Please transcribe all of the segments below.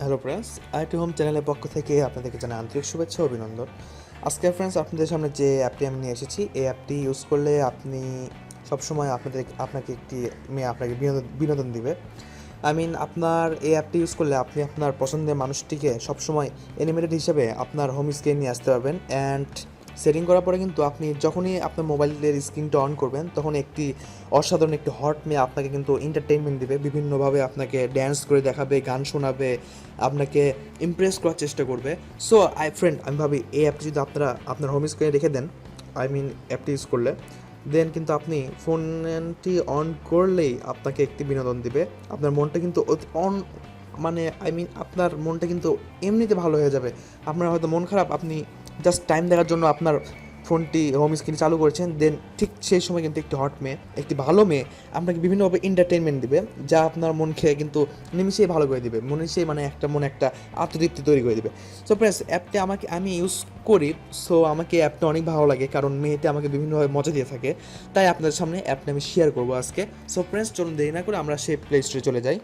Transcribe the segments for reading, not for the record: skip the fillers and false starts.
Hello friends, IT home চ্যানেলের পক্ষ থেকে আপনাদেরকে জানাই আন্তরিক শুভেচ্ছা ও অভিনন্দন। আজকে ফ্রেন্ডস আপনাদের সামনে যে অ্যাপটি আমি নিয়ে এসেছি, এই অ্যাপটি ইউজ করলে আপনি সবসময় আপনাকে একটি মেয়ে আপনাকে বিনোদন দিবে। আপনার এই অ্যাপটি ইউজ করলে আপনি আপনার পছন্দের মানুষটিকে সবসময় অ্যানিমেটেড হিসেবে আপনার হোম স্ক্রিনে নিয়ে আসতে পারবেন। অ্যান্ড সেটিং করার পরে কিন্তু আপনি যখনই আপনার মোবাইলের স্ক্রিনটা অন করবেন তখন একটি অসাধারণ একটি হট মেয়ে আপনাকে কিন্তু এন্টারটেনমেন্ট দিবে, বিভিন্নভাবে আপনাকে ড্যান্স করে দেখাবে, গান শোনাবে, আপনাকে ইমপ্রেস করার চেষ্টা করবে। সো আমি ভাবি এই অ্যাপটি যদি আপনারা আপনার হোম স্ক্রিনে রেখে দেন, অ্যাপটি ইউজ করলে দেন কিন্তু আপনি ফোনটি অন করলেই আপনাকে একটি বিনোদন দিবে। আপনার মনটা কিন্তু অন আপনার মনটা কিন্তু এমনিতে ভালো হয়ে যাবে। আপনার হয়তো মন খারাপ, আপনি জাস্ট টাইম দেখার জন্য আপনার ফোনটি হোম স্ক্রিন চালু করেছেন, দেন ঠিক সেই সময় কিন্তু একটি হট মেয়ে, একটি ভালো মেয়ে আপনাকে বিভিন্নভাবে এন্টারটেনমেন্ট দিবে, যা আপনার মনকে কিন্তু নিমিশেই ভালো করে দিবে, নিমিশেই একটা আত্মতৃপ্তি তৈরি করে দিবে। সো ফ্রেন্ডস, অ্যাপটি আমি ইউজ করি। সো আমাকে অ্যাপটা অনেক ভালো লাগে, কারণ মেয়েটি আমাকে বিভিন্নভাবে মজা দিয়ে থাকে। তাই আপনাদের সামনে অ্যাপটা আমি শেয়ার করবো আজকে। সো ফ্রেন্ডস, চলুন দেরি না করে আমরা সেই প্লে স্টোরে চলে যাই।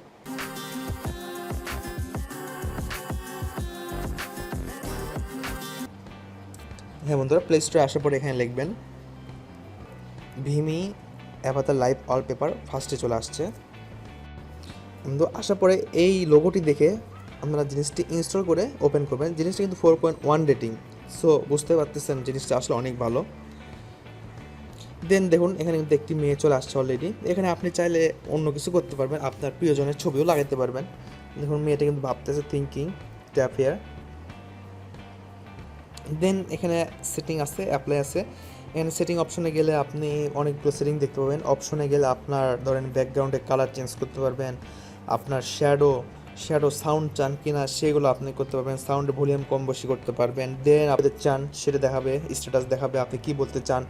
হ্যাঁ বন্ধুরা, প্লে স্টোরে আসার পরে এখানে লিখবেন ভিমি অ্যাভাতার লাইভ ওয়ালপেপার, ফার্স্টে চলে আসছে। কিন্তু আসার পরে এই লোগোটি দেখে আপনারা জিনিসটি ইনস্টল করে ওপেন করবেন। জিনিসটা কিন্তু 4.1 রেটিং। সো বুঝতে পারতেছেন জিনিসটা আসলে অনেক ভালো। দেন দেখুন, এখানে কিন্তু একটি মেয়ে চলে আসছে অলরেডি। এখানে আপনি চাইলে অন্য কিছু করতে পারবেন, আপনার প্রিয়জনের ছবিও লাগাতে পারবেন। দেখুন মেয়েটা কিন্তু ভাবতেছে, থিঙ্কিং ট্যাপ হিয়ার। দেন এখানে সেটিং আছে, অ্যাপ্লাই আছে। এখানে সেটিং অপশনে গেলে আপনি অনেকগুলো সেটিং দেখতে পাবেন। অপশনে গেলে আপনার ধরেন ব্যাকগ্রাউন্ডের কালার চেঞ্জ করতে পারবেন, আপনার শ্যাডো সাউন্ড চান কিনা সেগুলো আপনি করতে পারবেন, সাউন্ডের ভলিউম কম বেশি করতে পারবেন। দেন আপনি চান সেটা দেখাবে, স্ট্যাটাস দেখাবে আপনি কি বলতে চান।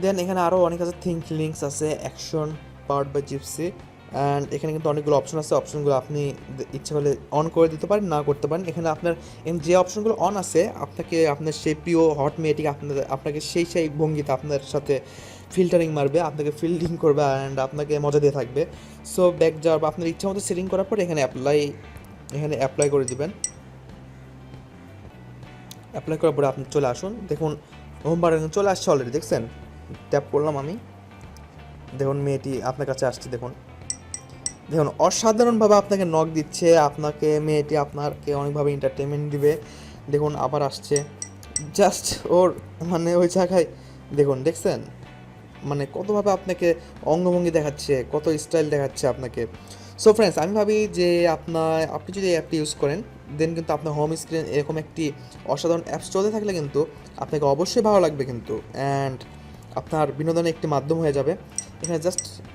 দেন এখানে আরও অনেক আছে, থিঙ্ক লিঙ্কস আছে, action powered by gypsy. And এখানে কিন্তু অনেকগুলো অপশন আছে। অপশনগুলো আপনি ইচ্ছা হলে অন করে দিতে পারেন, না করতে পারেন। এখানে আপনার যে অপশনগুলো অন আছে, আপনাকে আপনার সেই প্রিয় হট মেয়েটিকে আপনাকে সেই ভঙ্গিতে আপনার সাথে ফিল্টারিং মারবে, আপনাকে ফিল্ডিং করবে অ্যান্ড আপনাকে মজা দিয়ে থাকবে। সো ব্যাক যাওয়ার বা আপনার ইচ্ছা মতো সেটিং করার পর এখানে অ্যাপ্লাই করে দিবেন। অ্যাপ্লাই করার পরে আপনি চলে আসুন। দেখুন হোম বাটন চলে আসছে অলরেডি, দেখছেন? ট্যাপ করলাম আমি, দেখুন মেয়েটি আপনার কাছে আসছে। দেখুন দেখুন অসাধারণভাবে আপনাকে নক দিচ্ছে, মেয়েটি আপনাকে অনেকভাবে এন্টারটেনমেন্ট দিবে। দেখুন আবার আসছে, জাস্ট ওর ওই জায়গায় দেখছেন কতভাবে আপনাকে অঙ্গভঙ্গি দেখাচ্ছে, কত স্টাইল দেখাচ্ছে আপনাকে। সো ফ্রেন্ডস, আমি ভাবি যে আপনি যদি এই অ্যাপটি ইউজ করেন, দেন কিন্তু আপনার হোম স্ক্রিন এরকম একটি অসাধারণ অ্যাপস চলতে থাকলে কিন্তু আপনাকে অবশ্যই ভালো লাগবে কিন্তু। অ্যান্ড আপনার বিনোদনের একটি মাধ্যম হয়ে যাবে।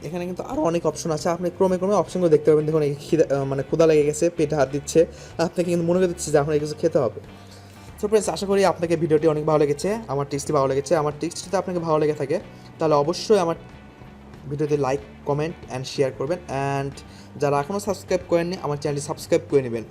এখানে কিন্তু আরও অনেক অপশন আছে, আপনি ক্রমে অপশনগুলো দেখতে পাবেন। দেখুন এই ক্ষুধা লেগে গেছে, পেটে হাত দিচ্ছে, আপনাকে কিন্তু মনে করে দিচ্ছে যে আপনার কিছু খেতে হবে। সো ফ্রেন্ডস, আশা করি আপনাকে ভিডিওটি অনেক ভালো লেগেছে, আমার টিপসটি ভালো লেগেছে। আমার টিপসটি যদি আপনাকে ভালো লেগে থাকে তাহলে অবশ্যই আমার ভিডিওতে লাইক, কমেন্ট অ্যান্ড শেয়ার করবেন। অ্যান্ড যারা এখনও সাবস্ক্রাইব করেননি, আমার চ্যানেলটি সাবস্ক্রাইব করে নেবেন।